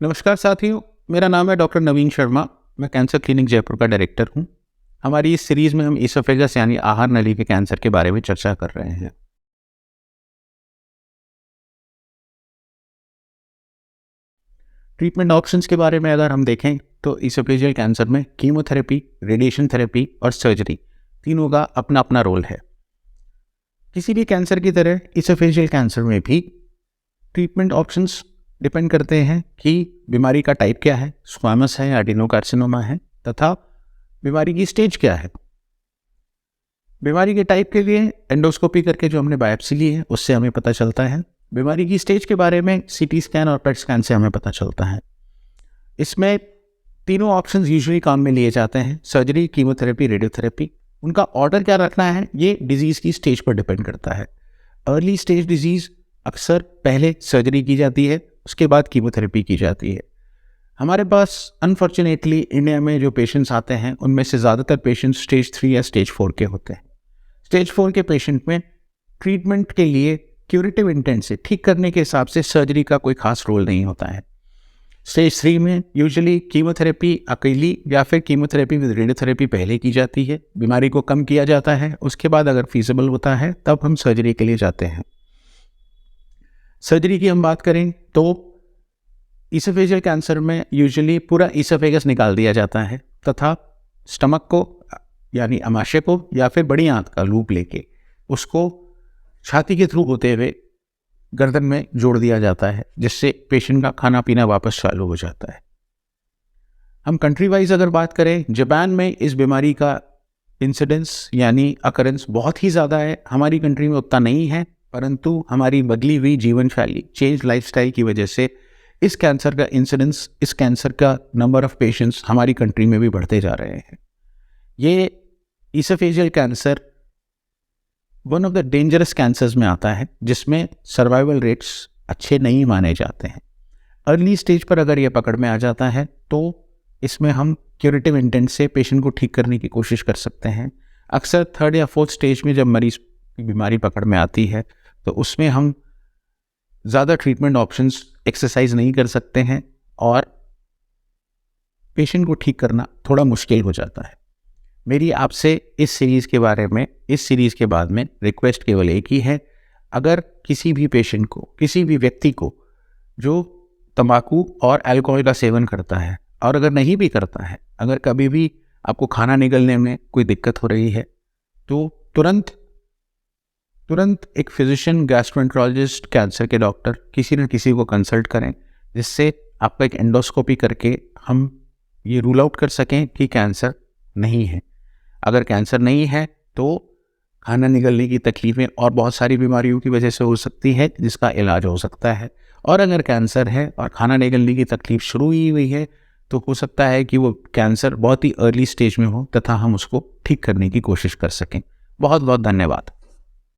नमस्कार साथियों, मेरा नाम है डॉक्टर नवीन शर्मा। मैं कैंसर क्लिनिक जयपुर का डायरेक्टर हूं। हमारी इस सीरीज़ में हम ईसोफेगस यानी आहार नली के कैंसर के बारे में चर्चा कर रहे हैं। ट्रीटमेंट ऑप्शंस के बारे में अगर हम देखें तो ईसोफेजियल कैंसर में कीमोथेरेपी, रेडिएशन थेरेपी और सर्जरी तीनों का अपना अपना रोल है। किसी भी कैंसर की तरह ईसोफेजियल कैंसर में भी ट्रीटमेंट ऑप्शंस डिपेंड करते हैं कि बीमारी का टाइप क्या है, स्क्वामस है या एडिनोकार्सिनोमा है, तथा बीमारी की स्टेज क्या है। बीमारी के टाइप के लिए एंडोस्कोपी करके जो हमने बायोप्सी ली है उससे हमें पता चलता है। बीमारी की स्टेज के बारे में सीटी स्कैन और पेट स्कैन से हमें पता चलता है। इसमें तीनों ऑप्शंस यूजुअली काम में लिए जाते हैं, सर्जरी, कीमोथेरेपी, रेडियोथेरेपी। उनका ऑर्डर क्या रखना है ये डिजीज़ की स्टेज पर डिपेंड करता है। अर्ली स्टेज डिजीज़ अक्सर पहले सर्जरी की जाती है, उसके बाद कीमोथेरेपी की जाती है। हमारे पास अनफॉर्चुनेटली इंडिया में जो पेशेंट्स आते हैं उनमें से ज़्यादातर पेशेंट्स स्टेज 3 या स्टेज 4 के होते हैं। स्टेज 4 के पेशेंट में ट्रीटमेंट के लिए क्यूरेटिव इंटेंट से ठीक करने के हिसाब से सर्जरी का कोई खास रोल नहीं होता है। स्टेज 3 में यूजुअली कीमोथेरेपी अकेली या फिर कीमोथेरेपी विद रेडियोथेरेपी पहले की जाती है, बीमारी को कम किया जाता है, उसके बाद अगर फीजिबल होता है तब हम सर्जरी के लिए जाते हैं। सर्जरी की हम बात करें तो ईसोफेजियल कैंसर में यूजुअली पूरा ईसोफेगस निकाल दिया जाता है तथा स्टमक को यानी अमाशय को या फिर बड़ी आंत का लूप लेके उसको छाती के थ्रू होते हुए गर्दन में जोड़ दिया जाता है, जिससे पेशेंट का खाना पीना वापस चालू हो जाता है। हम कंट्री वाइज अगर बात करें, जापान में इस बीमारी का इंसिडेंस यानी अकरेंस बहुत ही ज़्यादा है। हमारी कंट्री में उतना नहीं है, परंतु हमारी बदली हुई जीवन शैली, चेंज लाइफस्टाइल की वजह से इस कैंसर का इंसिडेंस, इस कैंसर का नंबर ऑफ पेशेंट्स हमारी कंट्री में भी बढ़ते जा रहे हैं। ये oesophageal cancer one of the dangerous cancers में आता है जिसमें सर्वाइवल रेट्स अच्छे नहीं माने जाते हैं। अर्ली स्टेज पर अगर ये पकड़ में आ जाता है तो इसमें हम क्यूरेटिव इंटेंट से पेशेंट को ठीक करने की कोशिश कर सकते हैं। अक्सर 3rd या 4th स्टेज में जब मरीज की बीमारी पकड़ में आती है तो उसमें हम ज़्यादा ट्रीटमेंट ऑप्शंस एक्सरसाइज नहीं कर सकते हैं और पेशेंट को ठीक करना थोड़ा मुश्किल हो जाता है। मेरी आपसे इस सीरीज़ के बारे में, इस सीरीज़ के बाद में रिक्वेस्ट केवल एक ही है, अगर किसी भी पेशेंट को, किसी भी व्यक्ति को जो तंबाकू और अल्कोहल का सेवन करता है और अगर नहीं भी करता है, अगर कभी भी आपको खाना निगलने में कोई दिक्कत हो रही है तो तुरंत एक फिजिशियन, गैस्ट्रोएंटरोलॉजिस्ट, कैंसर के डॉक्टर किसी न किसी को कंसल्ट करें, जिससे आपका एक एंडोस्कोपी करके हम ये रूल आउट कर सकें कि कैंसर नहीं है। अगर कैंसर नहीं है तो खाना निगलने की तकलीफ़ें और बहुत सारी बीमारियों की वजह से हो सकती है जिसका इलाज हो सकता है। और अगर कैंसर है और खाना निगलने की तकलीफ़ शुरू ही हुई है तो हो सकता है कि वो कैंसर बहुत ही अर्ली स्टेज में हो तथा हम उसको ठीक करने की कोशिश कर सकें। बहुत बहुत धन्यवाद।